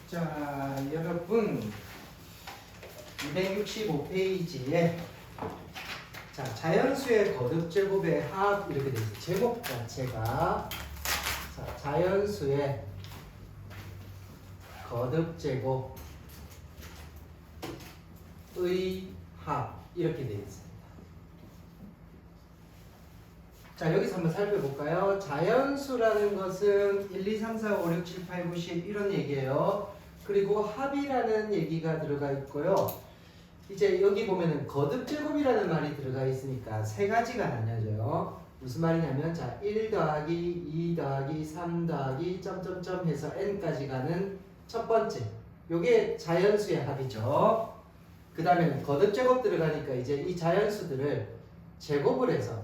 자, 여러분 265페이지에 자, 자연수의 거듭제곱의 합 이렇게 되어 있어요. 제곱 자체가 자, 자연수의 거듭제곱의 합 이렇게 되어 있습니다. 자, 여기서 한번 살펴볼까요? 자연수라는 것은 1, 2, 3, 4, 5, 6, 7, 8, 9, 10 이런 얘기예요. 그리고 합이라는 얘기가 들어가 있고요. 이제 여기 보면은 거듭제곱이라는 말이 들어가 있으니까 세 가지가 나뉘어져요. 무슨 말이냐면 자, 1 더하기 2 더하기 3 더하기 점점점 해서 n까지 가는 첫 번째. 요게 자연수의 합이죠. 그 다음에는 거듭제곱 들어가니까 이제 이 자연수들을 제곱을 해서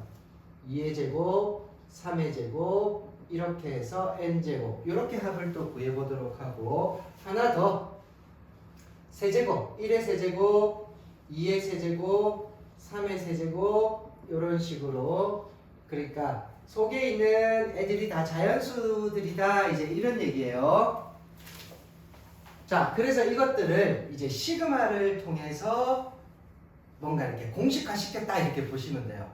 2의 제곱, 3의 제곱 이렇게 해서 n제곱 이렇게 합을 또 구해보도록 하고 하나 더 세제곱 1의 세제곱, 2의 세제곱, 3의 세제곱 이런 식으로 그러니까 속에 있는 애들이 다 자연수들이다 이제 이런 얘기예요. 자, 그래서 이것들을 이제 시그마를 통해서 뭔가 이렇게 공식화 시켰다 이렇게 보시면 돼요.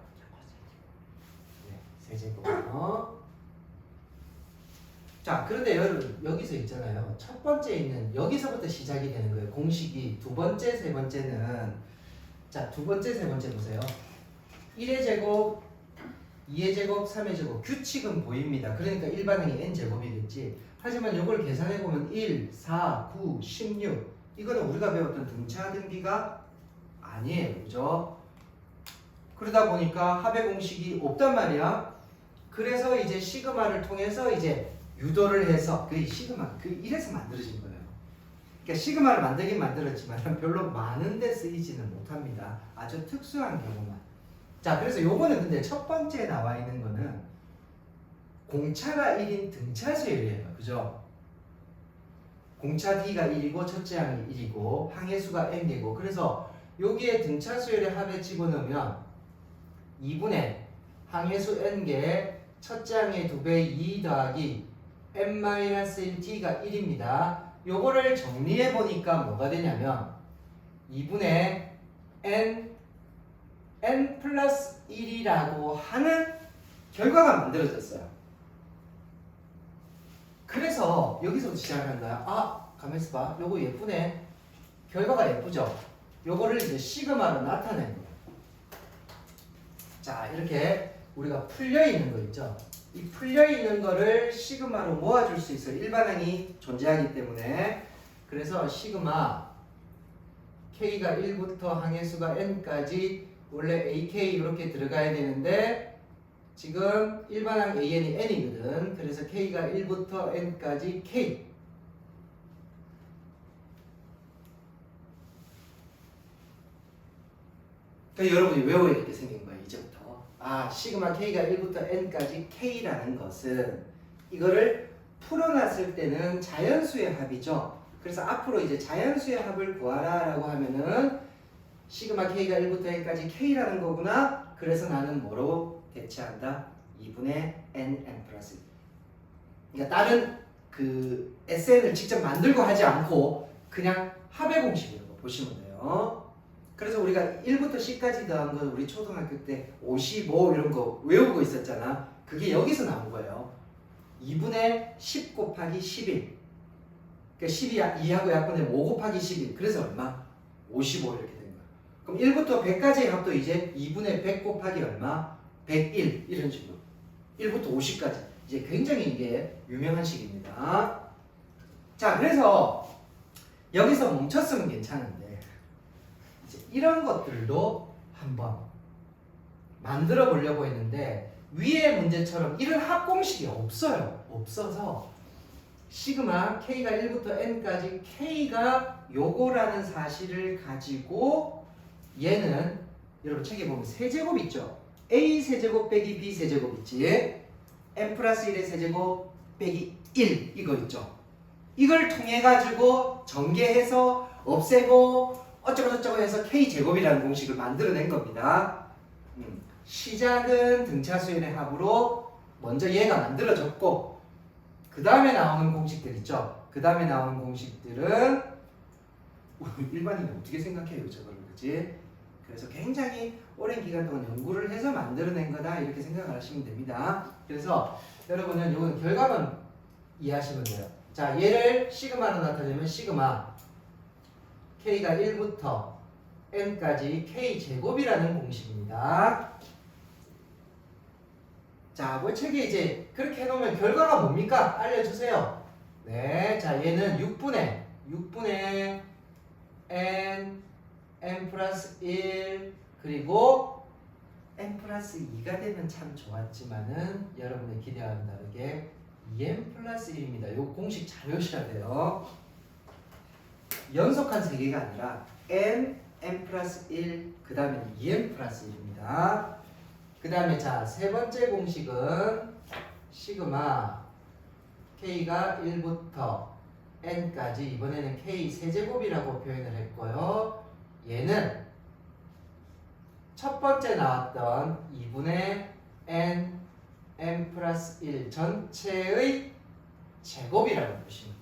세제곱. 자, 그런데 여러분 여기서 있잖아요. 첫 번째 있는 여기서부터 시작이 되는 거예요. 공식이 두 번째, 세 번째는 자, 두 번째, 세 번째 보세요. 1의 제곱, 2의 제곱, 3의 제곱 규칙은 보입니다. 그러니까 일반항이 n제곱이겠지. 하지만 이걸 계산해 보면 1, 4, 9, 16 이거는 우리가 배웠던 등차 등비가 아니에요. 그죠? 그러다 보니까 합의 공식이 없단 말이야. 그래서 이제 시그마를 통해서 이제 유도를 해서 그 시그마 이래서 만들어진 거예요. 그러니까 시그마를 만들긴 만들었지만 별로 많은 데 쓰이지는 못합니다. 아주 특수한 경우만. 자, 그래서 요거는 근데 첫 번째에 나와 있는 거는 공차가 1인 등차수열이에요. 그죠? 공차 D가 1이고 첫째 항이 1이고 항해수가 n개고 그래서 여기에 등차수열의 합에 집어넣으면 2분의 항해수 n개 첫째 항의 2배 2 더하기 n-1t가 1입니다. 요거를 정리해 보니까 뭐가 되냐면 2분의 n 플러스 1이라고 하는 결과가 만들어졌어요. 그래서 여기서 시작한 거야. 아, 가만있어 봐. 요거 예쁘네. 결과가 예쁘죠? 요거를 이제 시그마로 나타낸 거예요. 자, 이렇게 우리가 풀려있는 거 있죠? 이 풀려있는 거를 시그마로 모아줄 수 있어요. 일반항이 존재하기 때문에. 그래서 시그마 K가 1부터 항해수가 N까지 원래 AK 이렇게 들어가야 되는데 지금 일반항 AN이 N이거든. 그래서 K가 1부터 N까지 K. 그러니까 여러분이 외워야 이렇게 생긴 거예요. 이제부터. 아, 시그마 K가 1부터 N까지 K라는 것은 이거를 풀어놨을 때는 자연수의 합이죠. 그래서 앞으로 이제 자연수의 합을 구하라 라고 하면은 시그마 K가 1부터 N까지 K라는 거구나. 그래서 나는 뭐로 대체한다? 2분의 N 플러스 1. 그러니까 다른 그 SN을 직접 만들고 하지 않고 그냥 합의 공식이라고 보시면 돼요. 그래서 우리가 1부터 10까지 더한 건 우리 초등학교 때 55 이런 거 외우고 있었잖아. 그게 여기서 나온 거예요. 2분의 10 곱하기 11. 그러니까 10이 2하고 약분되면 5 곱하기 11. 그래서 얼마? 55 이렇게 된 거야. 그럼 1부터 100까지의 합도 이제 2분의 100 곱하기 얼마? 101 이런 식으로 1부터 50까지 이제 굉장히 이게 유명한 식입니다. 자, 그래서 여기서 멈췄으면 괜찮은데 이제 이런 것들도 한번 만들어 보려고 했는데 위의 문제처럼 이런 합공식이 없어요. 없어서 시그마 K가 1부터 N까지 K가 요거라는 사실을 가지고 얘는 여러분 책에 보면 세제곱 있죠? A 세제곱 빼기 B 세제곱 있지? n 플러스 1의 세제곱 빼기 1 이거 있죠? 이걸 통해 가지고 전개해서 없애고 어쩌고저쩌고 해서 K제곱이라는 공식을 만들어낸 겁니다. 시작은 등차수열의 합으로 먼저 얘가 만들어졌고 그 다음에 나오는 공식들 있죠. 그 다음에 나오는 공식들은 일반인이 어떻게 생각해요, 저거를, 그지? 그래서 굉장히 오랜 기간 동안 연구를 해서 만들어낸 거다 이렇게 생각을 하시면 됩니다. 그래서 여러분은 이건 결과만 이해하시면 돼요. 자, 얘를 시그마로 나타내면 시그마 K가 1부터 N까지 K제곱이라는 공식입니다. 자, 뭐 책에 이제 그렇게 해놓으면 결과가 뭡니까? 알려주세요. 네, 자, 얘는 6분의 N 플러스 1 그리고 N 플러스 2가 되면 참 좋았지만은 여러분의 기대와는 다르게 2N 플러스 1입니다. 요 공식 잘 외우셔야 돼요. 연속한 3개가 아니라 N 플러스 1 그 다음에 2N 플러스 1입니다. 그 다음에 자, 세 번째 공식은 시그마 K가 1부터 N까지 이번에는 K 세제곱이라고 표현을 했고요. 얘는 첫 번째 나왔던 2분의 N 플러스 1 전체의 제곱이라고 보시면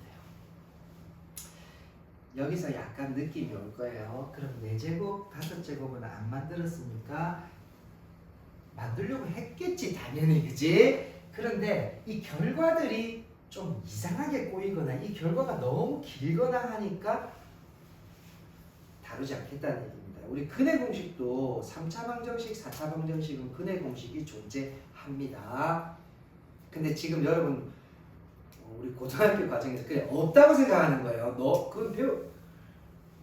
돼요. 여기서 약간 느낌이 올 거예요. 그럼 4제곱, 5제곱은 안 만들었습니까? 만들려고 했겠지, 당연히, 그지? 그런데 이 결과들이 좀 이상하게 꼬이거나 이 결과가 너무 길거나 하니까 다루지 않겠다는 얘기입니다. 우리 근해 공식도 3차 방정식, 4차 방정식은 근해 공식이 존재합니다. 근데 지금 여러분 우리 고등학교 과정에서 그냥 없다고 생각하는 거예요. 그건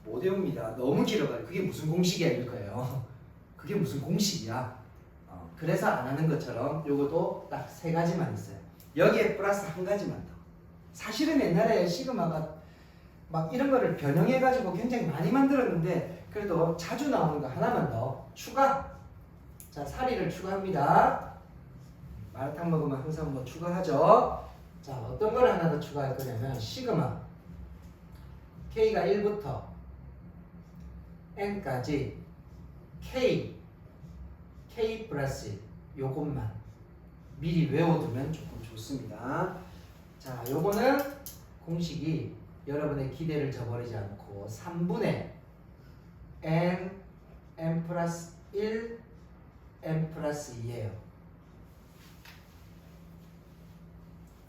못 외웁니다. 너무 길어가지고 그게 무슨 공식이야 이럴 거예요. 그게 무슨 공식이야. 그래서 안 하는 것처럼 요것도 딱 3가지만 있어요. 여기에 플러스 1가지만 더. 사실은 옛날에 시그마가 막 이런 거를 변형해가지고 굉장히 많이 만들었는데 그래도 자주 나오는 거 하나만 더 추가. 자, 사리를 추가합니다. 마라탕 먹으면 항상 뭐 추가하죠. 자, 어떤 걸 하나 더 추가할 거냐면 시그마 K가 1부터 N까지 K 플러스 1 요것만 미리 외워두면 조금 좋습니다. 자, 요거는 공식이 여러분의 기대를 저버리지 않고 3분의 N 플러스 1 N 플러스 2예요.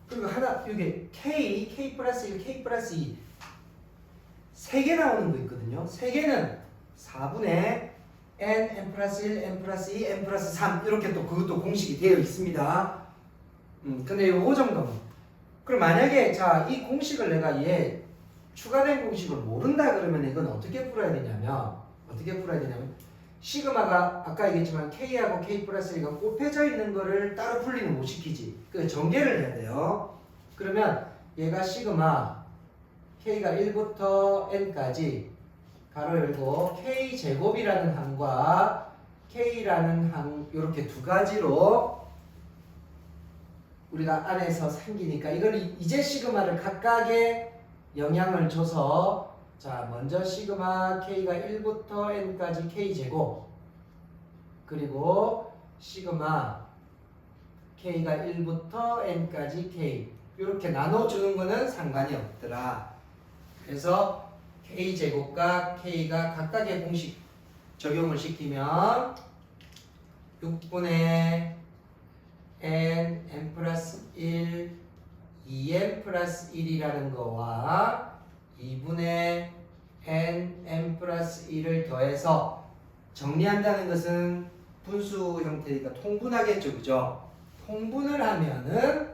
그리고 하나 이게 K 플러스 1 K 플러스 2 3개 나오는 거 있거든요. 3개는 4분의 N 플러스 1 N 플러스 2 N 플러스 3 이렇게 또 그것도 공식이 되어 있습니다. 근데 요거 정도는 그럼 만약에 자, 이 공식을 내가 얘 추가된 공식을 모른다 그러면 이건 어떻게 풀어야 되냐면 시그마가 아까 얘기했지만 K하고 K 플러스 1가 곱해져 있는 거를 따로 풀리는 못 시키지. 그 전개를 해야 돼요. 그러면 얘가 시그마 K가 1부터 N까지 가로 열고 K 제곱이라는 항과 K라는 항 이렇게 2가지로 우리가 안에서 생기니까 이걸 이제 시그마를 각각의 영향을 줘서 자, 먼저 시그마 K가 1부터 N까지 K제곱 그리고 시그마 K가 1부터 N까지 K 이렇게 나눠주는 거는 상관이 없더라. 그래서 K제곱과 K가 각각의 공식 적용을 시키면 6분의 N 플러스 1 2N 플러스 1이라는 거와 2분의 N 플러스 1을 더해서 정리한다는 것은 분수 형태니까 통분하겠죠, 그죠? 통분을 하면은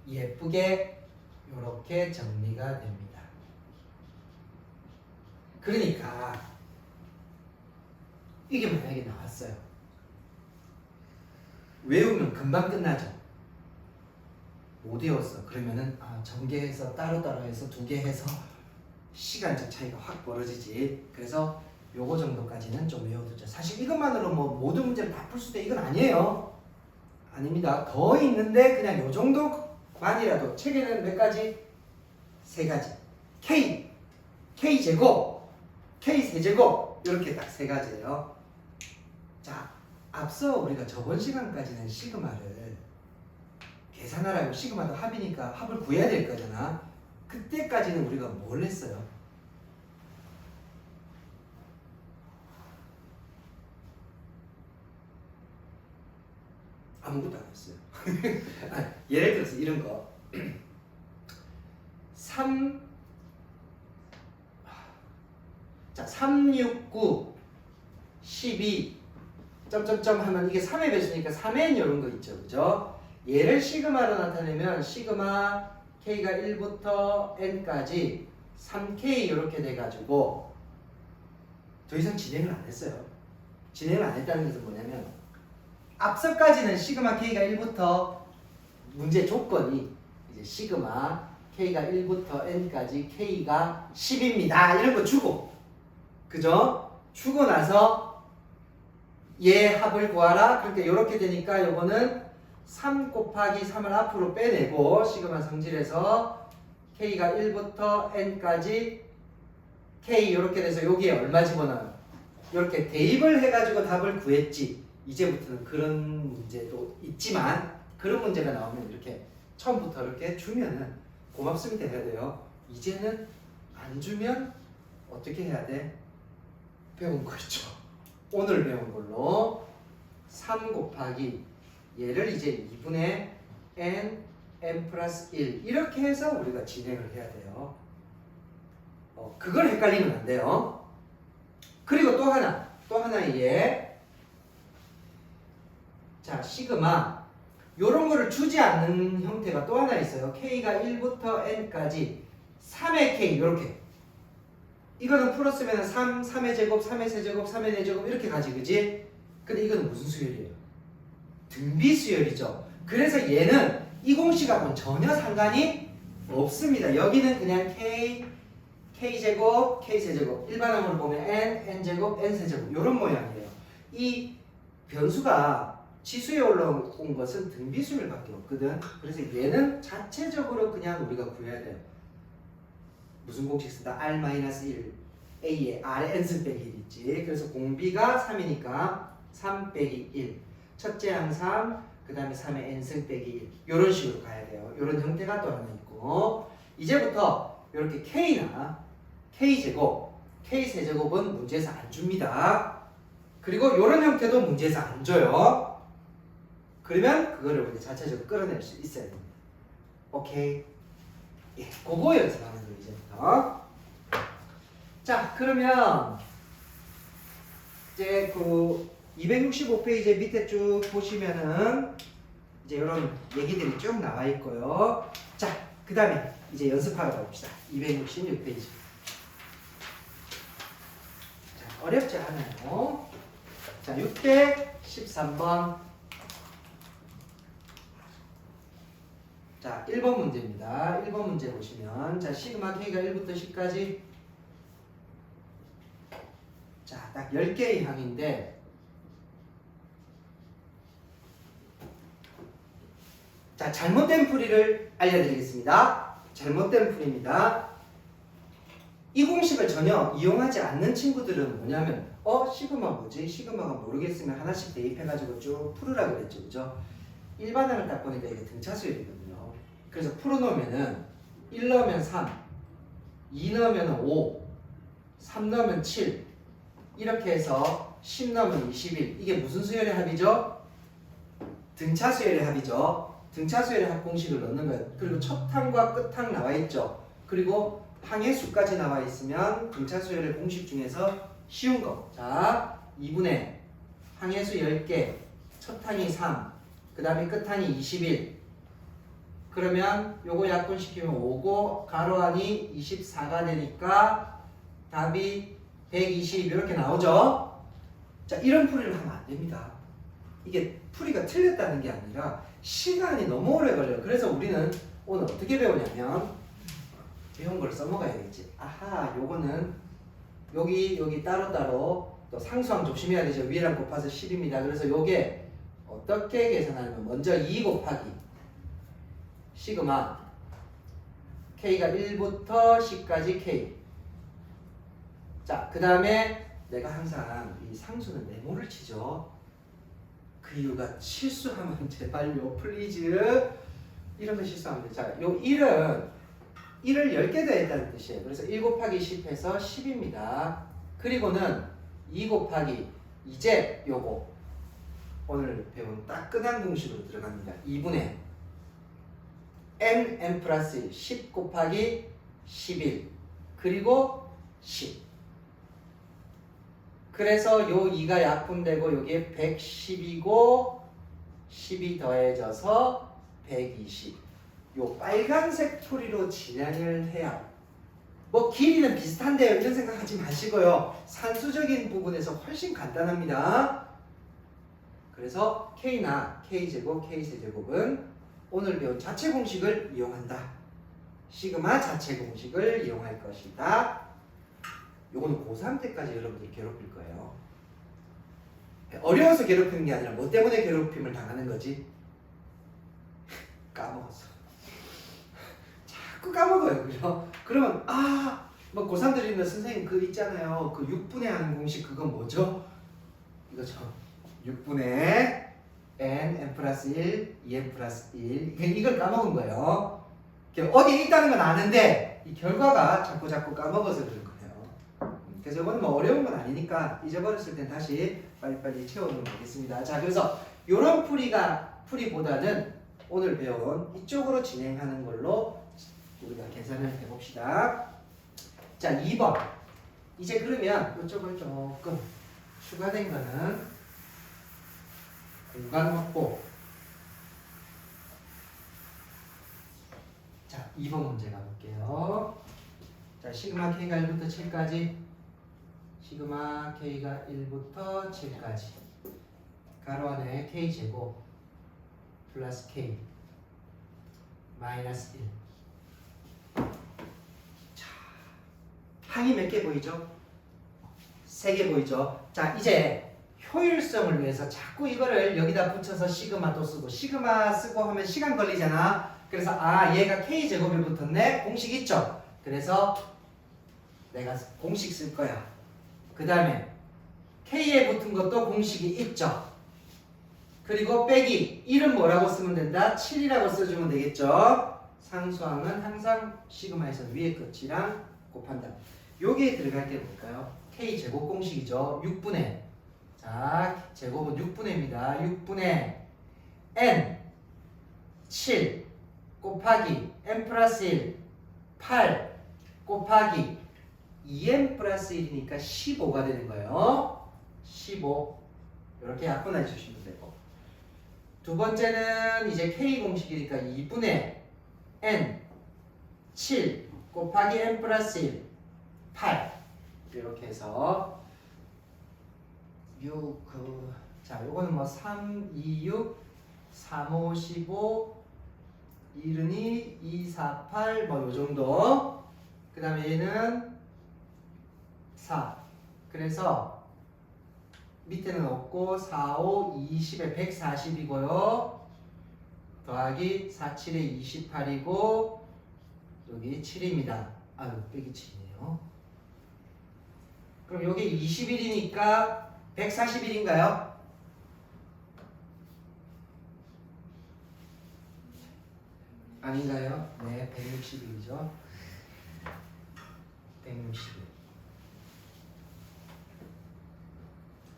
예쁘게 이렇게 정리가 됩니다. 그러니까 이게 만약에 나왔어요. 외우면 금방 끝나죠. 못 외웠어. 그러면은 전개해서 따로따로 해서 2개 해서 시간적 차이가 확 벌어지지. 그래서 요거 정도까지는 좀 외워두자. 사실 이것만으로 뭐 모든 문제를 다 풀 수도 이건 아니에요. 아닙니다. 더 있는데 그냥 요 정도만이라도 책에는 몇 가지? 3가지. K 제곱, K 세제곱 이렇게 딱 3가지예요. 자, 앞서 우리가 저번 시간까지는 시그마를 계산하라고 시그마도 합이니까 합을 구해야 될 거잖아. 그때까지는 우리가 뭘 했어요? 아무것도 안 했어요. 예를 들어서 이런 거 369 12 점점점 하면 이게 3의 배수니까 3n 이런 거 있죠. 그죠? 얘를 시그마로 나타내면 시그마 k가 1부터 n까지 3k 이렇게 돼가지고 더 이상 진행을 안 했어요. 진행을 안 했다는 것은 뭐냐면 앞서까지는 시그마 k가 1부터 문제 조건이 이제 시그마 k가 1부터 n까지 k가 10입니다. 이런 거 주고, 그죠? 주고 나서 얘 합을 구하라. 그러니까 이렇게 되니까 요거는 3 곱하기 3을 앞으로 빼내고 시그마 성질에서 k가 1부터 n까지 k 이렇게 돼서 여기에 얼마 집어넣어요? 이렇게 대입을 해가지고 답을 구했지. 이제부터는 그런 문제도 있지만 그런 문제가 나오면 이렇게 처음부터 이렇게 주면은 고맙습니다 해야 돼요. 이제는 안 주면 어떻게 해야 돼? 배운 거 있죠. 오늘 배운 걸로 3 곱하기 얘를 이제 2분의 n 플러스 1 이렇게 해서 우리가 진행을 해야 돼요. 그걸 헷갈리면 안 돼요. 그리고 또 하나의 얘. 자, 시그마 요런 거를 주지 않는 형태가 또 하나 있어요. k가 1부터 n까지 3의 k 이렇게. 이거는 풀었으면 3의 제곱, 3의 세제곱, 3의 4제곱 이렇게 가지, 그지? 근데 이거는 무슨 수열이에요? 등비 수열이죠. 그래서 얘는 이 공식하고는 전혀 상관이 없습니다. 여기는 그냥 k제곱, k세제곱 일반항으로 보면 n제곱, n세제곱 이런 모양이에요. 이 변수가 지수에 올라온 것은 등비수열밖에 없거든. 그래서 얘는 자체적으로 그냥 우리가 구해야 돼요. 무슨 공식 쓴다? r-1 a에 r에 n승 빼기 1 있지. 그래서 공비가 3이니까 3 빼기 1 첫째 항 3, 그 다음에 3의 n승 빼기 1 이런 식으로 가야 돼요. 이런 형태가 또 하나 있고 이제부터 이렇게 k나 k제곱, k세제곱은 문제에서 안 줍니다. 그리고 이런 형태도 문제에서 안 줘요. 그러면 그거를 우리 자체적으로 끌어낼 수 있어야 됩니다. 오케이. 예, 그거 연습하는 거 이제부터. 자, 그러면 이제 그 265페이지 밑에 쭉 보시면은 이제 이런 얘기들이 쭉 나와 있고요. 자, 그 다음에 이제 연습하러 가봅시다. 266페이지. 자, 어렵지 않아요. 자, 613번. 자, 1번 문제입니다. 1번 문제 보시면 자, 시그마 k가 1부터 10까지 자, 딱 10개의 항인데 자, 잘못된 풀이를 알려드리겠습니다. 잘못된 풀이입니다. 이 공식을 전혀 이용하지 않는 친구들은 뭐냐면 시그마 뭐지? 시그마가 모르겠으면 하나씩 대입해가지고 쭉 풀으라 그랬죠. 그죠? 일반항을 딱 보니까 이게 등차수열이거든요. 그래서 풀어놓으면은 1 넣으면 3, 2 넣으면 5, 3 넣으면 7 이렇게 해서 10 넣으면 21 이게 무슨 수열의 합이죠? 등차수열의 합이죠. 등차수열의 합 공식을 넣는 거예요. 그리고 첫 항과 끝 항 나와 있죠. 그리고 항의 수까지 나와 있으면 등차수열의 공식 중에서 쉬운 거. 자, 2분의 항의 수 10개, 첫 항이 3, 그 다음에 끝 항이 21 그러면 요거 약분시키면 5고 가로 안이 24가 되니까 답이 120 이렇게 나오죠. 자, 이런 풀이를 하면 안 됩니다. 이게 풀이가 틀렸다는 게 아니라 시간이 너무 오래 걸려요. 그래서 우리는 오늘 어떻게 배우냐면 배운 걸 써먹어야겠지. 아하, 요거는 여기 따로따로 또 상수항 조심해야 되죠. 위랑 곱해서 10입니다. 그래서 요게 어떻게 계산하냐면 먼저 2 곱하기 시그마 k가 1부터 10까지 k. 자, 그 다음에 내가 항상 이 상수는 네모를 치죠. 그 이유가 실수하면 제발요 플리즈 이런 거 실수하면 돼. 자, 요 1을 10개 더했다는 뜻이에요. 그래서 1 곱하기 10 해서 10입니다. 그리고는 2 곱하기 이제 요거 오늘 배운 따끈한 공식으로 들어갑니다. 2분의 n 플러스 1 10 곱하기 11 그리고 10 그래서 요 2가 약분되고 요게 110이고 10이 더해져서 120 요 빨간색 풀이로 진행을 해요. 뭐 길이는 비슷한데요. 이런 생각하지 마시고요. 산수적인 부분에서 훨씬 간단합니다. 그래서 K나 K제곱, K세제곱은 오늘 배운 자체 공식을 이용한다. 시그마 자체 공식을 이용할 것이다. 요거는 고3 때까지 여러분들 괴롭힐 거예요. 어려워서 괴롭히는 게 아니라 뭐 때문에 괴롭힘을 당하는 거지? 까먹었어. 자꾸 까먹어요. 그죠? 그러면 뭐 고3 들이면 선생님 그 있잖아요. 그 6분의 하는 공식 그건 뭐죠? 이거죠. 6분의 n 플러스 1, 2n 플러스 1 이걸 까먹은 거예요. 어디에 있다는 건 아는데 이 결과가 자꾸 까먹어서 그런 거예요. 그래서 이거는 뭐 어려운 건 아니니까 잊어버렸을 땐 다시 빨리빨리 채워놓으면 되겠습니다. 자, 그래서 이런 풀이보다는 오늘 배운 이쪽으로 진행하는 걸로 우리가 계산을 해봅시다. 자, 2번. 이제 그러면 이쪽을 조금 추가된 거는 공간 확보. 자, 2번 문제 가볼게요. 자, 시그마 K가 1부터 7까지. 시그마 K가 1부터 7까지. 가로 안에 K제곱 플러스 K 마이너스 1. 자, 항이 몇 개 보이죠? 3개 보이죠? 자, 이제 효율성을 위해서 자꾸 이거를 여기다 붙여서 시그마도 쓰고 시그마 쓰고 하면 시간 걸리잖아. 그래서 얘가 K제곱에 붙었네. 공식 있죠? 그래서 내가 공식 쓸 거야. 그 다음에 K에 붙은 것도 공식이 있죠? 그리고 빼기 1은 뭐라고 쓰면 된다? 7이라고 써주면 되겠죠? 상수항은 항상 시그마에서 위에 끝이랑 곱한다. 여기에 들어갈 게 뭘까요? K제곱 공식이죠. 6분의 자, 제곱은 6분의입니다. 6분의 n 7 곱하기 n 플러스 1 8 곱하기 2n 플러스 1이니까 15가 되는 거예요. 15 이렇게 약분해 주시면 되고 두 번째는 이제 K 공식이니까 2분의 n 7 곱하기 n 플러스 1 8 이렇게 해서 6, 자, 요거는 뭐 3, 2, 6, 3, 5, 15, 1은 2, 2, 4, 8, 뭐 요 정도. 그 다음에 얘는 4. 그래서 밑에는 없고 4, 5, 20에 140이고요. 더하기 4, 7에 28이고 여기 7입니다. 빼기 7이네요. 그럼 여기 21이니까 141인가요? 아닌가요? 네, 161이죠. 161.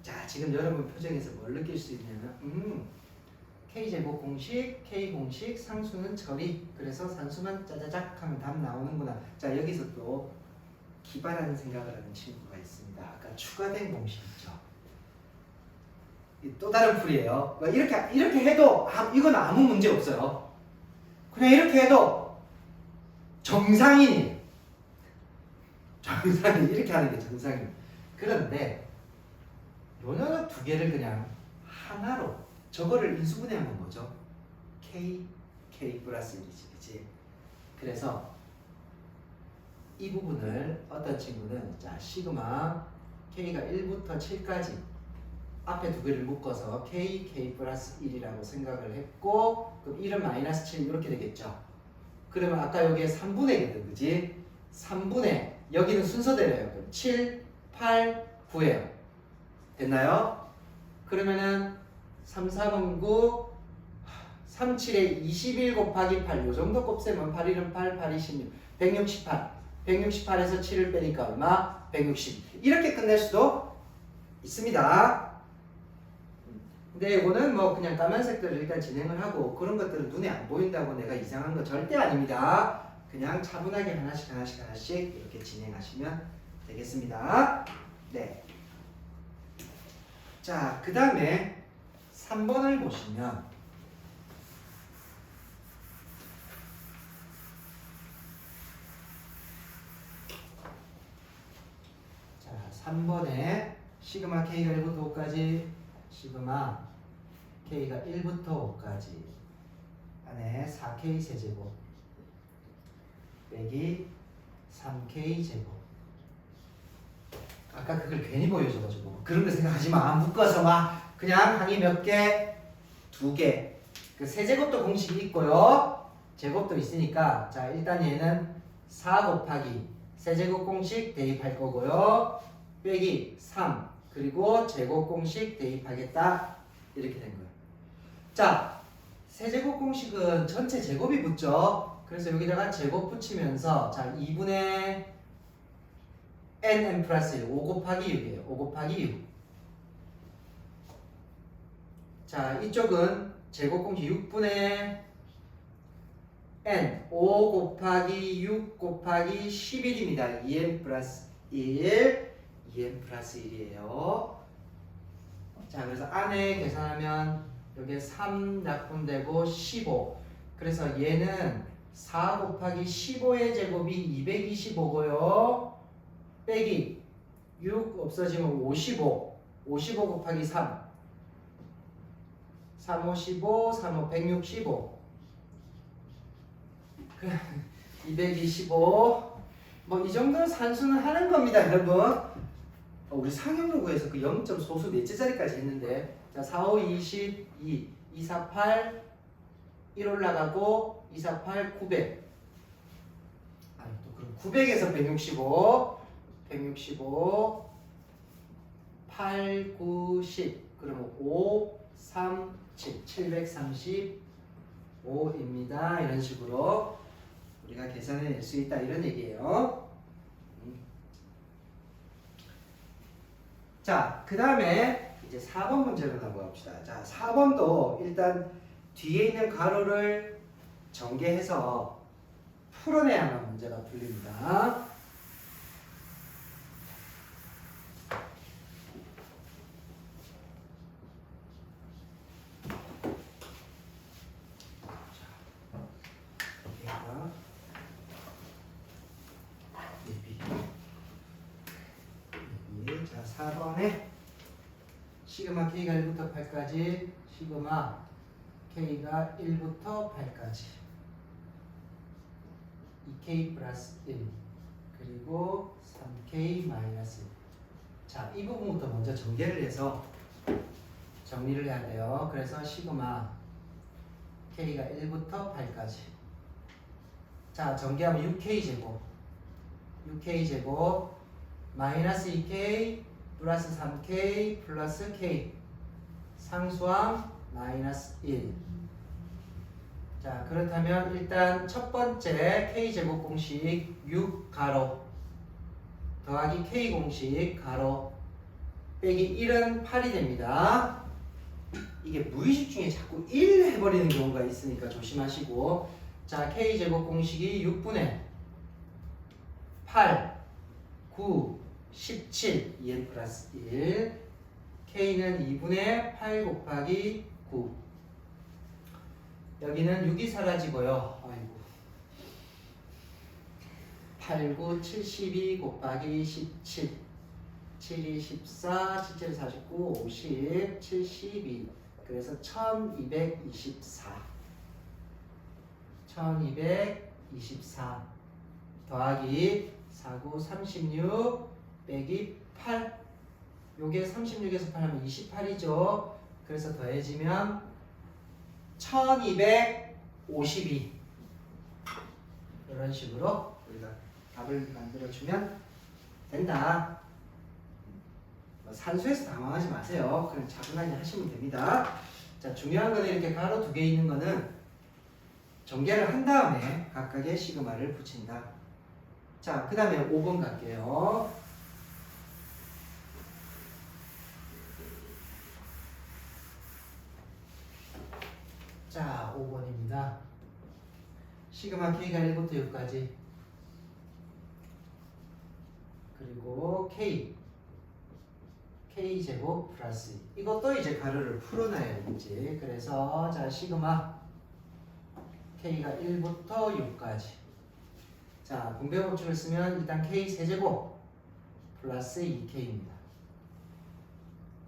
자, 지금 여러분 표정에서 뭘 느낄 수 있냐면 K제곱 공식, K 공식, 상수는 처리. 그래서 산수만 짜자작 하면 답 나오는구나. 자, 여기서 또 기발한 생각을 하는 친구가 있습니다. 아까 추가된 공식 있죠. 또 다른 풀이에요. 이렇게 해도 이건 아무 문제 없어요. 그냥 이렇게 해도 정상인이에요. 정상인 이렇게 하는 게 정상인. 그런데 요 녀석 두 개를 그냥 하나로 저거를 인수분해하면 뭐죠? K 플러스 1이지, 그치? 그래서 이 부분을 어떤 친구는 자 시그마 K가 1부터 7까지 앞에 두 개를 묶어서 K 플러스 1이라고 생각을 했고 그럼 1은 마이너스 7 이렇게 되겠죠. 그러면 아까 여기에 3분의거든, 그지? 3분의 여기는 순서대로예요. 7, 8, 9예요. 됐나요? 그러면은 3, 3은 9, 37에 21 곱하기 8. 요 정도 곱셈은 8, 1은 8, 8, 26. 168. 168에서 7을 빼니까 얼마? 160. 이렇게 끝낼 수도 있습니다. 근데 이거는 뭐 그냥 까만색들을 일단 진행을 하고 그런 것들은 눈에 안 보인다고 내가 이상한 거 절대 아닙니다. 그냥 차분하게 하나씩 이렇게 진행하시면 되겠습니다. 네. 자, 그 다음에 3번을 보시면 자, 3번에 시그마 K가 1부터 5까지 시그마 K가 1부터 5까지 안에 4K 세제곱 빼기 3K 제곱. 아까 그걸 괜히 보여줘가지고 그런 거 생각하지 마. 묶어서 막 그냥 항이 몇 개? 2개. 그 세제곱도 공식이 있고요. 제곱도 있으니까 자 일단 얘는 4 곱하기 세제곱 공식 대입할 거고요. 빼기 3 그리고 제곱 공식 대입하겠다. 이렇게 된 거예요. 자 세제곱 공식은 전체 제곱이 붙죠. 그래서 여기다가 제곱 붙이면서 자 2분의 nn 플러스 1 5 곱하기 6이에요. 5 곱하기 6. 자 이쪽은 제곱 공식 6분의 n 5 곱하기 6 곱하기 11입니다. 2n 플러스 1 2n 플러스 1이에요. 자 그래서 안에 계산하면 여기에 3 약분되고 15. 그래서 얘는 4 곱하기 15의 제곱이 225고요. 빼기 6 없어지면 55. 55 곱하기 3. 3, 5, 15, 3, 5, 165. 225. 뭐 이 정도 산수는 하는 겁니다, 여러분. 우리 상형로 구해서 그 0점 소수 넷째 자리까지 했는데 자 4, 5, 22, 2, 4, 8 1 올라가고 2, 4, 8, 900. 아니 또 그럼 900에서 165, 165, 8, 9, 10. 그러면 5, 3, 7, 735입니다. 이런 식으로 우리가 계산해낼 수 있다 이런 얘기예요. 자, 그 다음에 이제 4번 문제를 한번 봅시다. 자, 4번도 일단 뒤에 있는 가로를 전개해서 풀어내야만 문제가 풀립니다. 자, 4번에 시그마 K가 1부터 8까지 시그마 K가 1부터 8까지 2K 플러스 1 그리고 3K 마이너스 1. 자, 이 부분부터 먼저 전개를 해서 정리를 해야 돼요. 그래서 시그마 K가 1부터 8까지 자, 전개하면 6K 제곱 6K 제곱 마이너스 2K 플러스 3K 플러스 K 상수항 마이너스 1. 자 그렇다면 일단 첫 번째 K제곱 공식 6 가로 더하기 K 공식 가로 빼기 1은 8이 됩니다. 이게 무의식 중에 자꾸 1 해버리는 경우가 있으니까 조심하시고 자 K제곱 공식이 6분의 8 9 17 2n 플러스 1 K는 2분의 8 곱하기 9 여기는 6이 사라지고요. 아이고 8, 9, 72 곱하기 17 7, 2, 14 17, 49, 50 72 그래서 1224 1224 더하기 49, 36 빼기 8 요게 36에서 8 하면 28이죠. 그래서 더해지면 1252 이런 식으로 우리가 답을 만들어주면 된다. 산수에서 당황하지 마세요. 그냥 차분하게 하시면 됩니다. 자, 중요한 거는 이렇게 가로 두 개 있는 거는 전개를 한 다음에 각각의 시그마를 붙인다. 자, 그 다음에 5번 갈게요. 자, 5번입니다. 시그마 K가 1부터 6까지 그리고 K제곱 플러스 이것도 이제 가로를 풀어놔야겠지. 그래서 자, 시그마 K가 1부터 6까지 자, 분배법칙을 쓰면 일단 K 세제곱 플러스 2K입니다.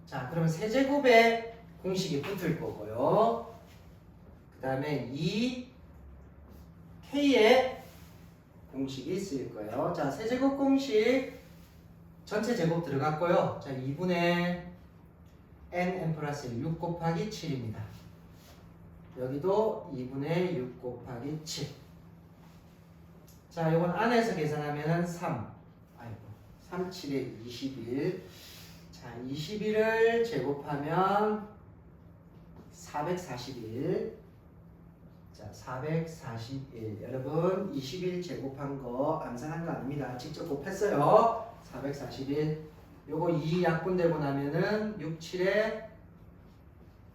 자, 그러면 세제곱에 공식이 붙을 거고요. 그 다음에 이 K에 공식이 쓰일 거예요. 자, 세제곱 공식 전체 제곱 들어갔고요. 자, 2분의 n 플러스 1, 6 곱하기 7입니다. 여기도 2분의 6 곱하기 7. 자, 이건 안에서 계산하면은 3. 3, 7에 21. 자, 21을 제곱하면 441. 자, 441. 여러분, 21 제곱한 거 암산한 거 아닙니다. 직접 곱했어요. 441. 요거 2 약분되고 나면은 6, 7에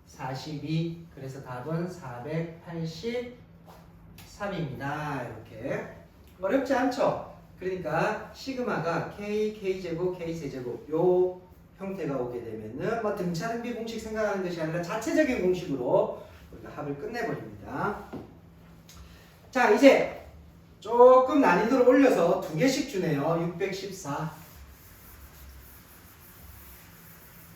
42. 그래서 답은 483입니다. 이렇게. 어렵지 않죠? 그러니까 시그마가 K, K제곱, K세제곱 요 형태가 오게 되면은 뭐 등차등비 공식 생각하는 것이 아니라 자체적인 공식으로 우리가 합을 끝내버립니다. 자, 이제 조금 난이도를 올려서 두 개씩 주네요. 614.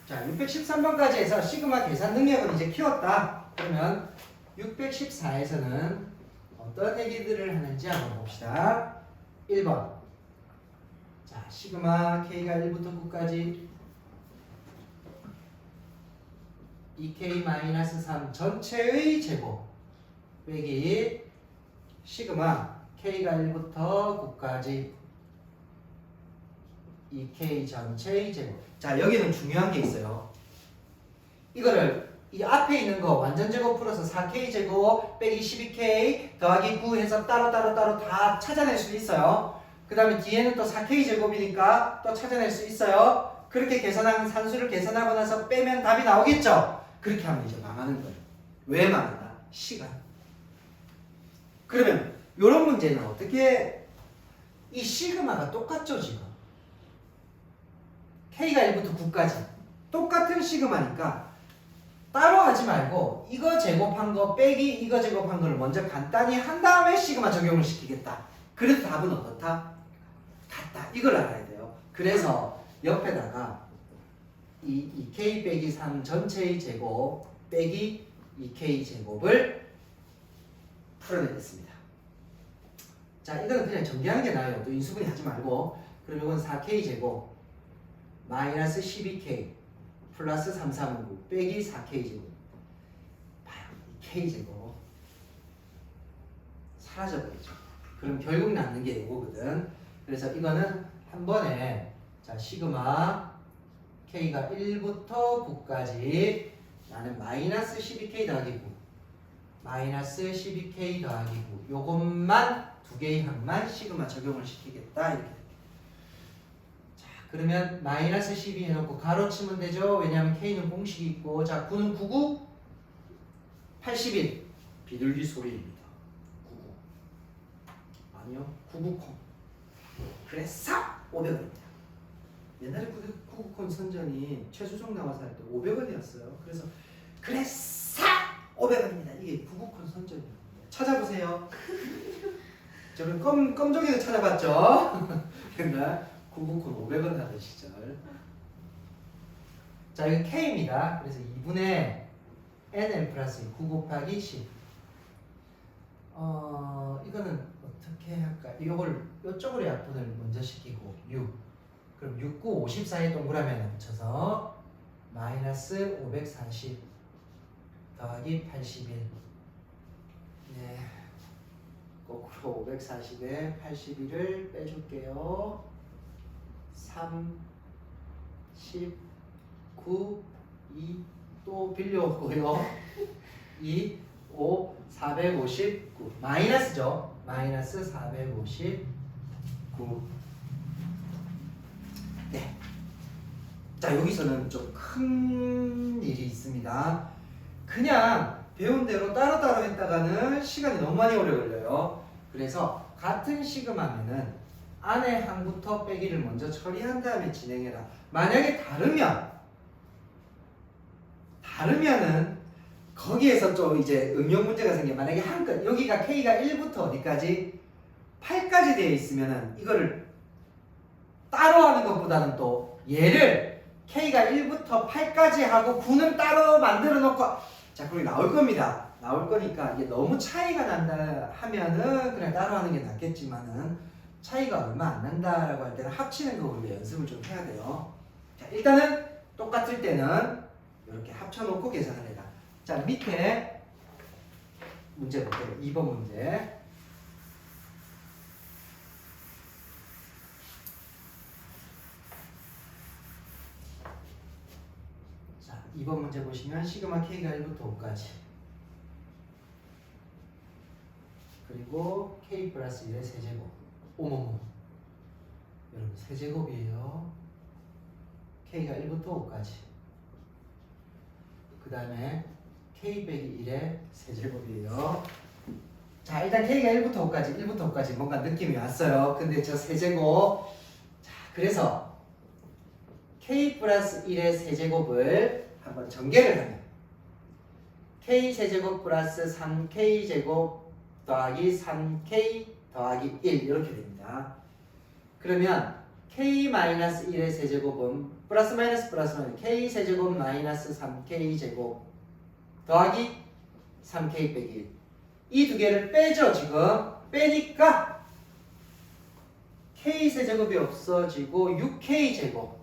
자, 613번까지 해서 시그마 계산 능력을 이제 키웠다. 그러면 614에서는 어떤 얘기들을 하는지 한번 봅시다. 1번. 자, 시그마 K가 1부터 9까지 2K-3 전체의 제곱 빼기 시그마 K가 1부터 9까지 2K 전체의 제곱. 자, 여기는 중요한 게 있어요. 이거를 이 앞에 있는 거 완전 제곱 플러스 4K 제곱 빼기 12K 더하기 9 해서 따로 다 찾아낼 수 있어요. 그 다음에 뒤에는 또 4K 제곱이니까 또 찾아낼 수 있어요. 그렇게 계산한 산수를 계산하고 나서 빼면 답이 나오겠죠. 그렇게 하면 이제 망하는 거예요. 왜 망하나? 시간. 그러면 이런 문제는 어떻게 이 시그마가 똑같죠 지금. K가 1부터 9까지 똑같은 시그마니까 따로 하지 말고 이거 제곱한 거 빼기 이거 제곱한 거를 먼저 간단히 한 다음에 시그마 적용을 시키겠다. 그래도 답은 어떻다? 같다. 이걸 알아야 돼요. 그래서 옆에다가 이 2K 빼기 3 전체의 제곱 빼기 2K 제곱을 풀어내겠습니다. 자, 이거는 그냥 정리하는 게 나아요. 또 인수분해 하지 말고. 그럼 이건 4K 제곱 마이너스 12K 플러스 3, 3, 9 빼기 4K 제곱 2K 제곱 사라져버리죠. 그럼 결국 남는 게 이거거든. 그래서 이거는 한 번에 자, 시그마 K가 1부터 9까지 나는 마이너스 12K 더하기 9 마이너스 12K 더하기 9 요것만 두 개의 항만 시그마 적용을 시키겠다. 이렇게. 자, 그러면 마이너스 12 해놓고 가로치면 되죠. 왜냐하면 K는 공식이 있고. 자, 9는 99 81 비둘기 소리입니다. 99 아니요 99콘. 그래서 500원입니다. 옛날에 99콘 선전이 최수종 나와서 할 때 500원이었어요. 그래서 500원입니다. 이게 99콘 선전이에요. 찾아보세요. 저는 껌종이도 찾아봤죠. 그러니까 99콘 500원 하던 시절. 자, 이거 K입니다. 그래서 2분의 NL 플러스 9 곱하기 10. 이거는 어떻게 할까? 이걸 이쪽으로 약분을 먼저 시키고 6. 그럼 6, 9, 54에 동그라미를 붙여서 마이너스 540 더하기 81. 네. 거꾸로 540에 81을 빼줄게요. 3, 10, 9, 2, 또 빌려오고요. 2, 5, 459 마이너스죠. 마이너스 459. 네. 자, 여기서는 좀 큰 일이 있습니다. 그냥 배운 대로 따로따로 했다가는 시간이 너무 많이 오래 걸려요. 그래서 같은 시그마면은 안에 항부터 빼기를 먼저 처리한 다음에 진행해라. 만약에 다르면은 거기에서 좀 이제 응용 문제가 생겨. 만약에 한 건 여기가 K가 1부터 어디까지 8까지 되어 있으면은 이거를 따로 하는 것보다는 또 얘를 K가 1부터 8까지 하고 9는 따로 만들어 놓고 자, 그게 나올 겁니다. 나올 거니까 이게 너무 차이가 난다 하면은 그냥 따로 하는 게 낫겠지만은 차이가 얼마 안 난다라고 할 때는 합치는 거 우리가 연습을 좀 해야 돼요. 자, 일단은 똑같을 때는 이렇게 합쳐놓고 계산을 해라. 자, 밑에 문제 볼게요. 2번 문제. 자, 2번 문제 보시면 시그마 K가 1부터 5까지 그리고 K 플러스 1의 세제곱. 어머머, 여러분 세제곱이에요. K가 1부터 5까지 그 다음에 K 빼기 1의 세제곱이에요. 자, 일단 K가 1부터 5까지 뭔가 느낌이 왔어요. 근데 저 세제곱, 자, 그래서 K 플러스 1의 세제곱을 한번 전개를 하면 K 세제곱 플러스 3K 제곱 더하기 3K 더하기 1 이렇게 됩니다. 그러면 K 마이너스 1의 세제곱은 플러스 마이너스 K 세제곱 마이너스 3K 제곱 더하기 3K 빼기 1 이 두 개를 빼죠. 지금 빼니까 K 세제곱이 없어지고 6K 제곱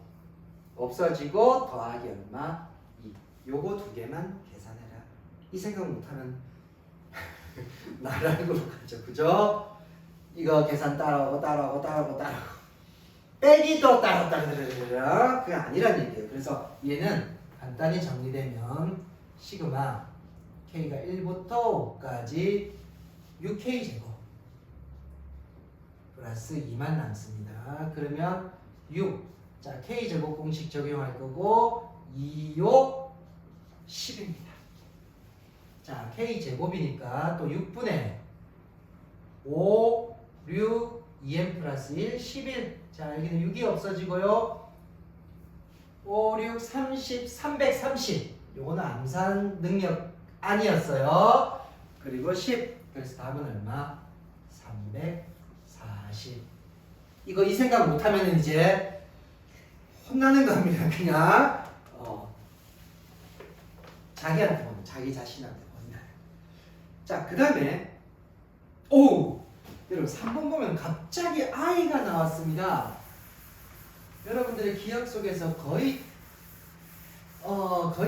없어지고 더하기 얼마? 2 요거 두 개만 계산해라. 이 생각 못하면 나락으로 가죠. 그죠? 이거 계산 따라오고 빼기도 따로 그게 아니란 얘기예요. 그래서 얘는 간단히 정리되면 시그마 K가 1부터 5까지 6K 제곱 플러스 2만 남습니다. 그러면 6, 자 K 제곱 공식 적용할 거고 2, 6, 10입니다. 자 K 제곱이니까 또 6분의 5, 6, 2n 플러스 1, 11. 자 여기는 6이 없어지고요. 5, 6, 30, 330. 요거는 암산 능력 아니었어요. 그리고 10. 그래서 답은 얼마? 340. 이거 이 생각 못하면 이제 혼나는 겁니다. 그냥 자기한테 혼나, 자기 자신한테 혼나요. 자, 그 다음에 여러분 3번 보면 갑자기 i가 나왔습니다. 여러분들의 기억 속에서 거의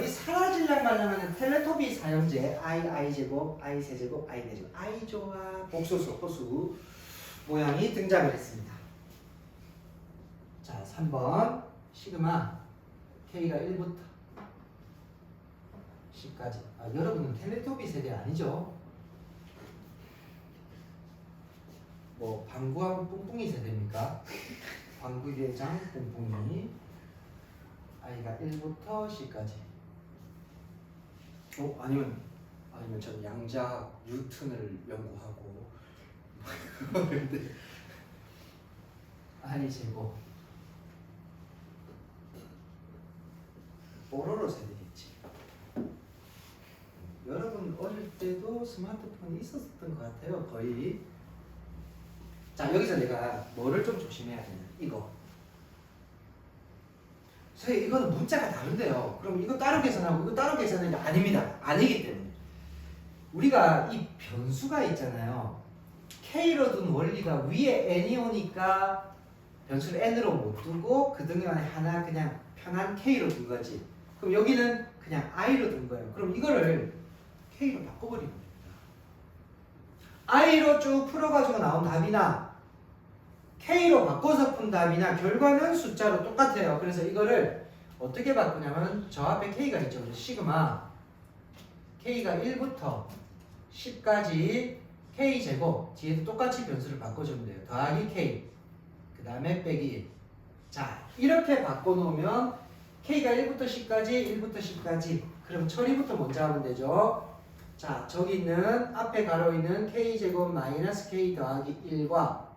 사라질랑 말랑하는 텔레토비 사용제 i제곱, i세제곱, i네제곱, i조합, 복소수, 호수 모양이 등장을 했습니다. 자, 3번 시그마 K가 1부터 10까지. 여러분은 텔레토비 세대 아니죠? 뭐 방구하고 뿡뿡이 세대입니까? 방구대장 뿡뿡이. i가 1부터 10까지. 아니면 전 양자학 뉴턴을 연구하고 근데 i 제곱 뽀로로 세대겠지. 여러분 어릴 때도 스마트폰이 있었던 것 같아요. 거의. 자, 여기서 내가 뭐를 좀 조심해야 되냐, 이거. 선생님, 이거는 문자가 다른데요. 그럼 이거 따로 계산하고 이거 따로 계산하는 게 아닙니다. 아니기 때문에. 우리가 이 변수가 있잖아요. K로 둔 원리가 위에 N이 오니까 변수를 N으로 못 두고 그 등에 하나 그냥 편한 K로 둔 거지. 그럼 여기는 그냥 I로 둔 거예요. 그럼 이거를 K로 바꿔버리면 됩니다. I로 쭉 풀어가지고 나온 답이나 K로 바꿔서 푼 답이나 결과는 숫자로 똑같아요. 그래서 이거를 어떻게 바꾸냐면 저 앞에 K가 있죠. 그래서 시그마 K가 1부터 10까지 K제곱 뒤에도 똑같이 변수를 바꿔주면 돼요. 더하기 K 그 다음에 빼기 1. 자 이렇게 바꿔놓으면 K가 1부터 10까지 1부터 10까지 그럼 처리부터 먼저 하면 되죠. 자 저기 있는 앞에 가로 있는 K제곱 마이너스 K 더하기 1과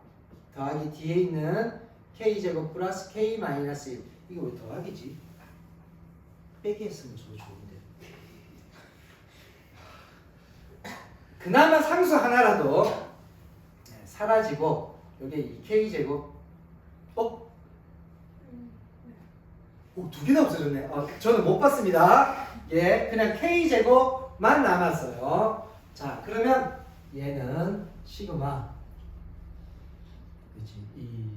더하기 뒤에 있는 K제곱 플러스 K 마이너스 1 이거 왜 더하기지? 빼기 했으면 저 좋은데 그나마 상수 하나라도 사라지고 여기에 이 K제곱 두 개나 없어졌네. 저는 못 봤습니다. 예, 그냥 K제곱만 남았어요. 자, 그러면 얘는 시그마 그치? 이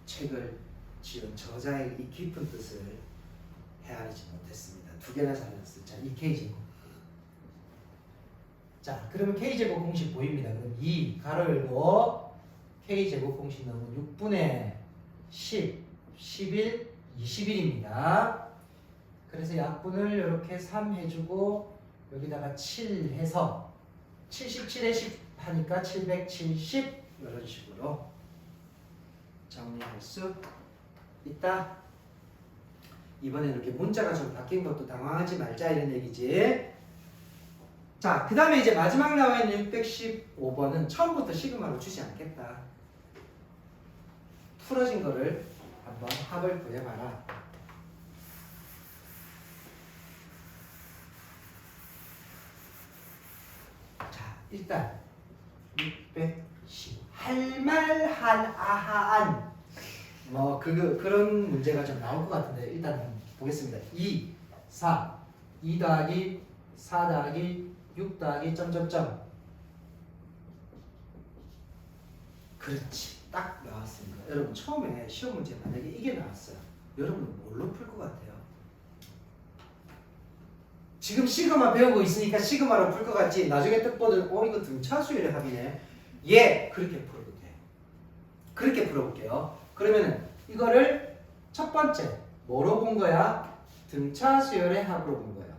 책을 지은 저자의 이 깊은 뜻을 헤아리지 못했습니다. 두 개나 잘랐어요. 자, 이 K제곱. 자, 그러면 K제곱 공식 보입니다. 그럼 2 가로 열고 K제곱 공식 넣으면 6분의 10, 11, 21입니다. 그래서 약분을 이렇게 3 해주고 여기다가 7 해서 77에 10 하니까 770 이런 식으로 정리할 수 있다. 이번에 이렇게 문자가 좀 바뀐 것도 당황하지 말자 이런 얘기지. 자, 그 다음에 이제 마지막 나와 있는 615번은 처음부터 시그마로 주지 않겠다. 풀어진 거를 한번 합을 구해봐라. 자, 일단 615 할말한 뭐 그런 문제가 좀 나올 것 같은데 일단 한번 보겠습니다. 2, 4, 2 더하기 4 더하기 6 더하기 점점점. 그렇지, 딱 나왔습니다. 여러분 처음에 시험 문제 만약에 이게 나왔어요. 여러분은 뭘로 풀 것 같아요? 지금 시그마 배우고 있으니까 시그마로 풀 것 같지. 나중에 딱 보면 이거 등차수열의 합이네. 예, 그렇게 풀어도 돼요. 그렇게 풀어볼게요. 그러면은 이거를 첫 번째 뭐로 본 거야? 등차수열의 합으로 본 거예요.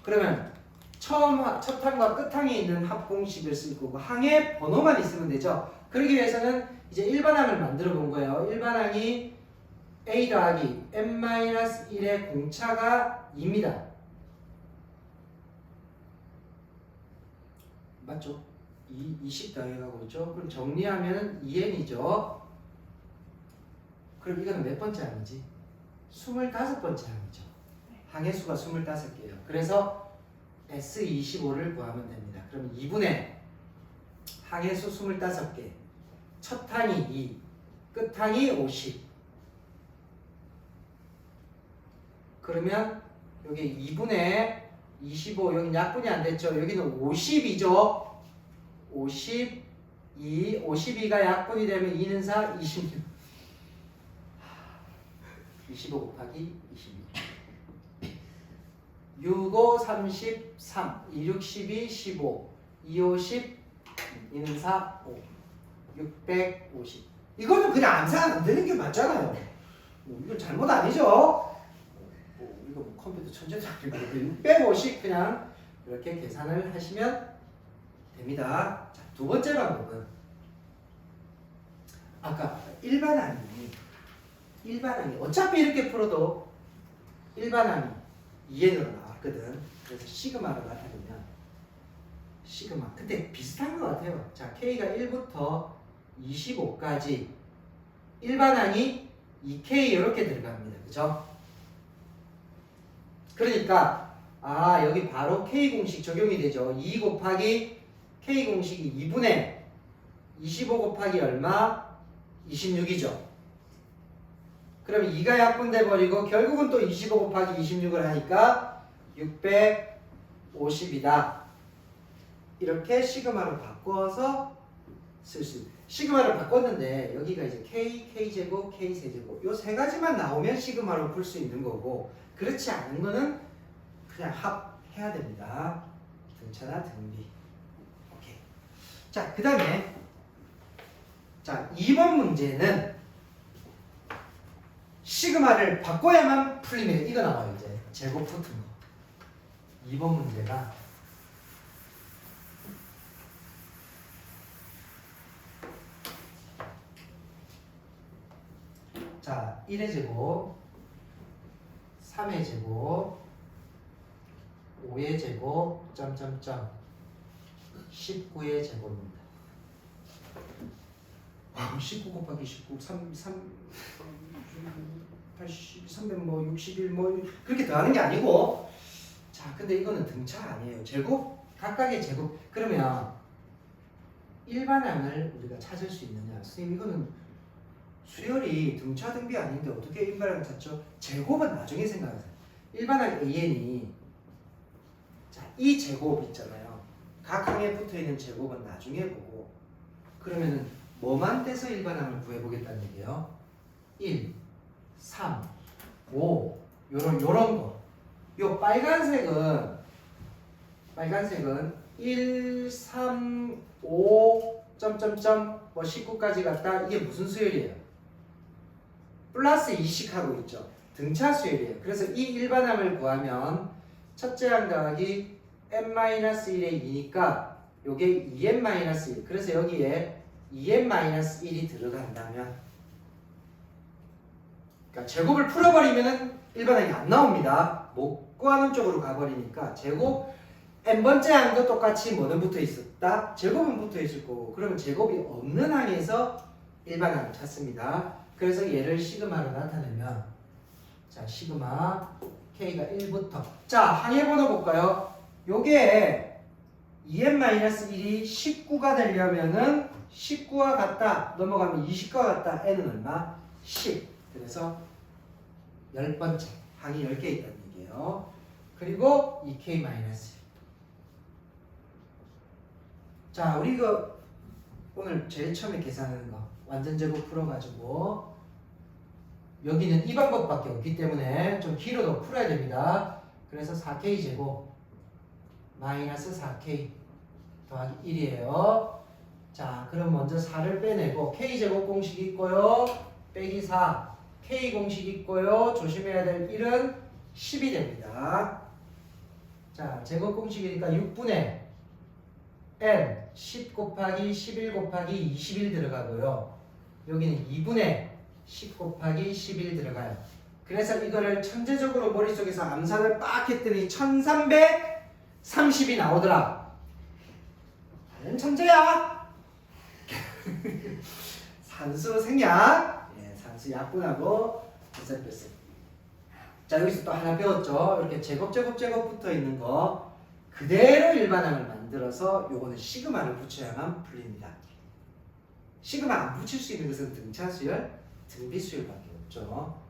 그러면 첫 항과 끝 항에 있는 합 공식을 쓸 거고 항의 번호만 있으면 되죠. 그러기 위해서는 이제 일반항을 만들어 본 거예요. 일반항이 a 더하기 n-1의 공차가 2입니다. 맞죠? 20 더해가고 있죠. 그럼 정리하면 2n이죠. 그럼 이거는 몇 번째 항이지? 25번째 항이죠. 항의 수가 25개예요. 그래서 S25를 구하면 됩니다. 그럼 2분의 항의 수 25개, 첫 항이 2, 끝 항이 50. 그러면 여기 2분의 25, 여기 약분이 안 됐죠. 여기는 50이죠. 52, 52가 약분이 되면 2는 4, 26. 25 곱하기 26. 6, 5, 33, 2, 6, 12, 15, 2, 5, 10, 2는 4, 5, 650. 이거는 그냥 암산 안 되는 게 맞잖아요. 이건 잘못 아니죠? 이거 뭐 컴퓨터 천재도 아니고 650 그냥 이렇게 계산을 하시면 됩니다. 자, 두 번째 방법은 아까 일반항이 어차피 이렇게 풀어도 일반항이 2n으로 나왔거든. 그래서 시그마를 나타내면 시그마 그때 비슷한 것 같아요. 자, K가 1부터 25까지 일반항이 2K 이렇게 들어갑니다. 그죠? 그러니까 여기 바로 K 공식 적용이 되죠. 2 곱하기 K 공식이 2분의 25 곱하기 얼마? 26이죠. 그럼 2가 약분돼 버리고 결국은 또 25 곱하기 26을 하니까 650이다. 이렇게 시그마로 바꿔서 쓸 수 있어요. 시그마를 바꿨는데 여기가 이제 K, K제곱, K세제곱 요 세 가지만 나오면 시그마로 풀 수 있는 거고 그렇지 않은 거는 그냥 합해야 됩니다. 등차나 등비. 오케이. 자, 그 다음에 자, 2번 문제는 시그마를 바꿔야만 풀리면 이거 나와요. 이제 제곱 붙은 거. 2번 문제가 자, 1의 제곱, 3의 제곱, 5의 제곱, 점점점, 19의 제곱입니다. 19 곱하기 19, 80, 300, 뭐 61, 뭐 그렇게 더하는 게 아니고, 자, 근데 이거는 등차 아니에요. 제곱, 각각의 제곱. 그러면 일반항을 우리가 찾을 수 있느냐? 선생님, 이거는 수열이 등차 등비 아닌데 어떻게 일반항을 찾죠? 제곱은 나중에 생각하세요. 일반항 AN이 자, 이 제곱 있잖아요. 각 항에 붙어 있는 제곱은 나중에 보고, 그러면은 뭐만 떼서 일반항을 구해보겠다는 얘기예요. 1, 3, 5 요런 거. 요 빨간색은 1, 3, 5 점점점 뭐 19까지 갔다. 이게 무슨 수열이에요? 플러스 2씩 하고 있죠. 등차 수열이에요. 그래서 이 일반항을 구하면 첫째 항 더하기 n-1의 2니까 요게 2n-1. 그래서 여기에 2n-1이 들어간다면, 그러니까 제곱을 풀어버리면은 일반항이 안 나옵니다. 못 구하는 쪽으로 가버리니까 제곱 n번째 항도 똑같이 뭐는 붙어 있었다? 제곱은 붙어 있을 거고, 그러면 제곱이 없는 항에서 일반항을 찾습니다. 그래서 얘를 시그마로 나타내면, 자, 시그마 k가 1부터, 자, 항의 번호 볼까요? 요게 2n-1이 19가 되려면은 19와 같다 넘어가면 20과 같다. n은 얼마? 10. 그래서 10번째 항이 10개 있다는 얘기예요. 그리고 2k-. 자, 우리 이거 오늘 제일 처음에 계산하는 거 완전 제곱 풀어가지고, 여기는 이 방법밖에 없기 때문에 좀 길어도 풀어야 됩니다. 그래서 4k 제곱 마이너스 4k 더하기 1이에요. 자, 그럼 먼저 4를 빼내고 k 제곱 공식 있고요. 빼기 4, k 공식 있고요. 조심해야 될 1은 10이 됩니다. 자, 제곱 공식이니까 6분의 n 10 곱하기 11 곱하기 21 들어가고요. 여기는 2분의 10 곱하기 11 들어가요. 그래서 이거를 천재적으로 머릿속에서 암산을 빡 했더니 1330이 나오더라. 나는 천재야. 산수 생략, 예, 산수 약분하고 계산 뺐어요. 자, 여기서 또 하나 배웠죠. 이렇게 제곱 붙어 있는 거 그대로 일반항을 만들어서 요거는 시그마를 붙여야만 풀립니다. 시그마 안 붙일 수 있는 것은 등차 수열, 등비 수열밖에 없죠.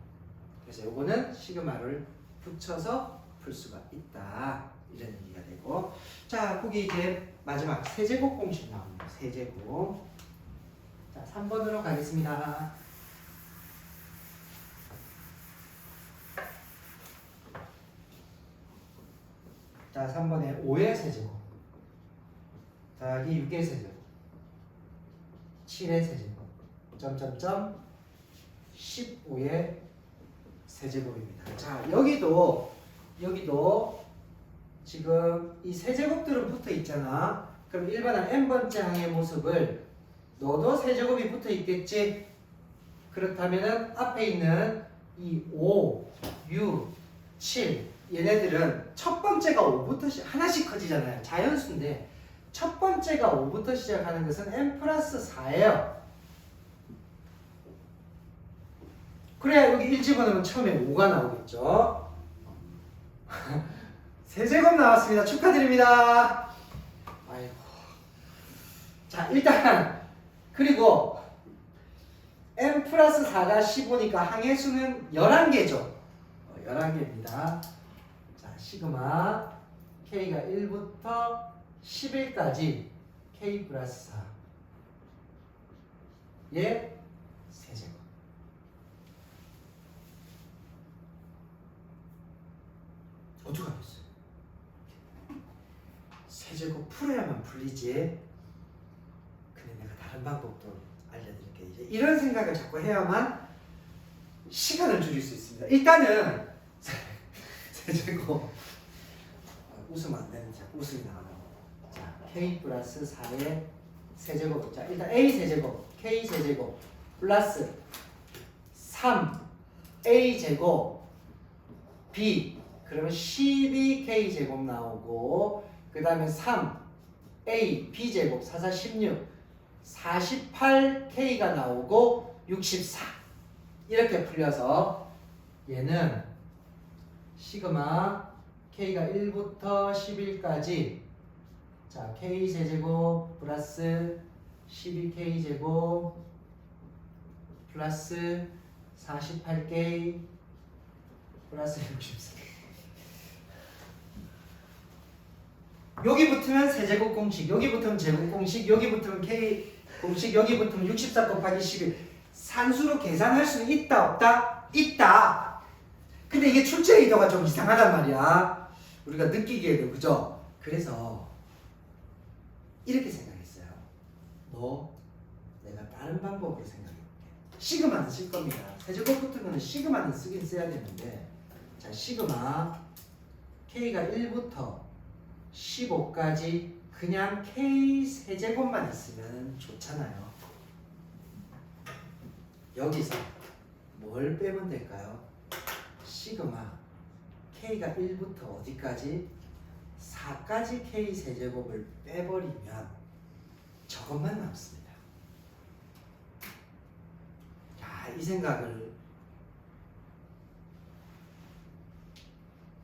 그래서 요거는 시그마를 붙여서 풀 수가 있다. 이런 얘기가 되고, 자, 거기 이제 마지막 세제곱 공식 나옵니다. 세제곱. 자, 3번으로 가겠습니다. 자, 3번에 5의 세제곱 더하기 6의 세제곱 7의 세제곱 점점점 15의 세제곱입니다. 자, 여기도 지금 이 세제곱들은 붙어 있잖아. 그럼 일반항 n번째 항의 모습을 너도 세제곱이 붙어 있겠지? 그렇다면은 앞에 있는 이 5, 6, 7 얘네들은 첫 번째가 5부터 하나씩 커지잖아요. 자연수인데 첫 번째가 5부터 시작하는 것은 n 플러스 4예요. 그래야 여기 1 집어넣으면 처음에 5가 나오겠죠. 세제곱 나왔습니다. 축하드립니다. 아이고. 자, 일단 그리고 n 플러스 4가 15니까 항의 수는 11개죠. 11개입니다. 자, 시그마 k가 1부터 11까지 k 플러스 4의 세제곱. 어떻게 하겠어요? 세제곱 풀어야만 풀리지. 근데 내가 다른 방법도 알려드릴게요. 이제 이런 생각을 자꾸 해야만 시간을 줄일 수 있습니다. 일단은 세제곱 웃으면 안 되는데 자꾸 웃음이 나가요. 자, k 플러스 4의 세제곱. 자, 일단 a 세제곱, k 세제곱 플러스 3a 제곱 b 그러면 12k 제곱 나오고 그 다음에 3a b 제곱 4, 4, 16 48k가 나오고 64 이렇게 풀려서 얘는 시그마 k가 1부터 11까지 자 k 세제곱 플러스 12k 제곱 플러스 48k 플러스 64 여기 붙으면 세제곱 공식, 여기 붙으면 제곱 공식, 여기 붙으면 k 공식, 여기 붙으면 64 곱하기 11 산수로 계산할 수는 있다 없다? 있다. 근데 이게 출제 의도가 좀 이상하단 말이야. 우리가 느끼기에도 그죠? 그래서 이렇게 생각했어요. 너 내가 다른 방법으로 생각해볼게. 시그마는 쓸 겁니다. 세제곱 붙은 거는 시그마는 쓰긴 써야 되는데 자 시그마 k가 1부터 15까지 그냥 k 세제곱만 있으면 좋잖아요. 여기서 뭘 빼면 될까요? 시그마 k가 1부터 어디까지? 4까지 k 세제곱을 빼버리면 저것만 남습니다. 자, 이 생각을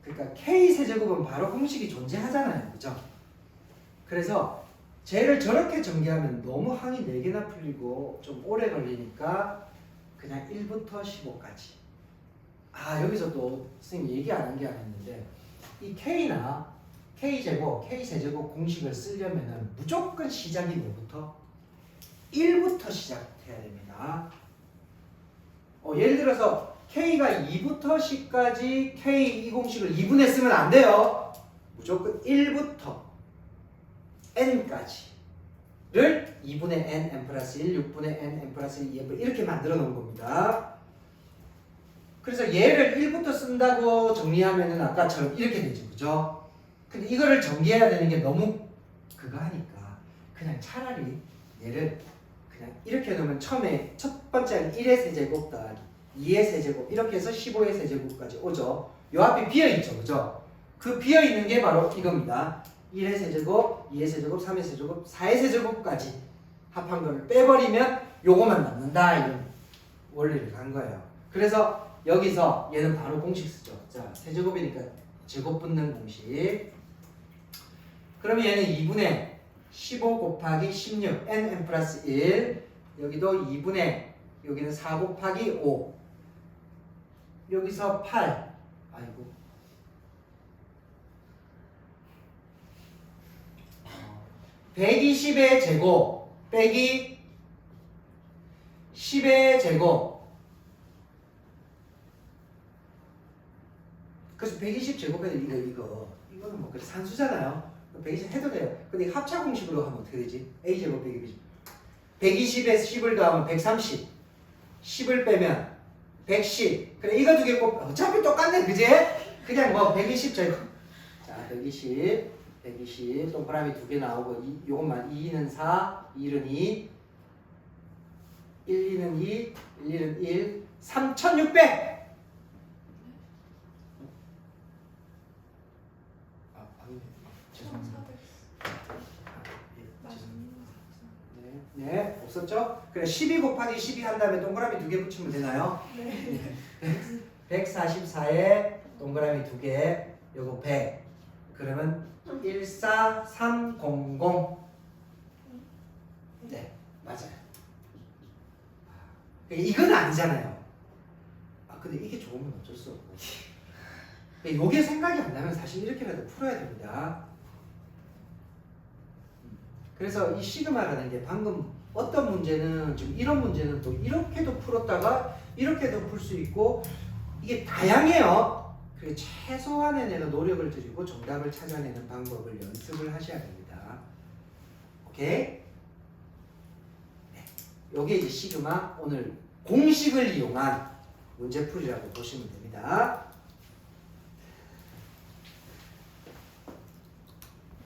그러니까 k 세제곱은 바로 공식이 존재하잖아요. 그죠? 그래서 쟤를 저렇게 전개하면 너무 항이 4개나 풀리고 좀 오래 걸리니까 그냥 1부터 15까지. 아, 여기서 또 선생님 얘기 안 한 게 하나 있는데 이 k나 k제곱, k세제곱 공식을 쓰려면은 무조건 시작이 뭐부터? 1부터 시작해야 됩니다. 예를 들어서 k가 2부터 10까지 k 이 공식을 2분에 쓰면 안 돼요. 무조건 1부터 n까지를 2분의 n, n 플러스 1, 6분의 n, n 플러스 2, 이렇게 만들어 놓은 겁니다. 그래서 얘를 1부터 쓴다고 정리하면은 아까처럼 이렇게 되죠. 그죠? 근데 이거를 전개해야 되는 게 너무 그거 하니까 그냥 차라리 얘를 그냥 이렇게 놓으면 처음에 첫 번째는 1의 세제곱 더하기 2의 세제곱 이렇게 해서 15의 세제곱까지 오죠. 요 앞에 비어있죠. 그죠? 그 비어있는 게 바로 이겁니다. 1의 세제곱, 2의 세제곱, 3의 세제곱, 4의 세제곱까지 합한 거를 빼버리면 요거만 남는다. 이런 원리를 간 거예요. 그래서 여기서 얘는 바로 공식 쓰죠. 자, 세제곱이니까 제곱 붙는 공식. 그러면 얘는 2분의 15 곱하기 16 n 플러스 1 여기도 2분의 여기는 4 곱하기 5 여기서 8 아이고 120의 제곱 빼기 10의 제곱 그래서 120 제곱해도 이거는 뭐 그래 산수잖아요. 120 해도 돼요. 근데 합차 공식으로 하면 어떻게 되지? a제곱 빼기 b제곱 120에 10을 더하면 130 10을 빼면 110 그래 이거 두 개 곱 어차피 똑같네 그지? 그냥 뭐 120 제곱 자 120 동그라미 두 개 나오고 요것만 2는 4 1은 2 1, 2는 2 1, 2는 1 3600 네, 없었죠? 그래 12 곱하기 12 한 다음에 동그라미 두 개 붙이면 되나요? 네. 144에 동그라미 두 개, 요거 100. 그러면 14300. 네, 맞아요. 이건 아니잖아요. 근데 이게 좋으면 어쩔 수 없고. 요게 생각이 안 나면 사실 이렇게라도 풀어야 됩니다. 그래서 이 시그마라는 게 방금 어떤 문제는 지금 이런 문제는 또 이렇게도 풀었다가 이렇게도 풀 수 있고 이게 다양해요. 그리고 최소한의 내가 노력을 들이고 정답을 찾아내는 방법을 연습을 하셔야 됩니다. 오케이? 네. 요게 이제 시그마 오늘 공식을 이용한 문제풀이라고 보시면 됩니다.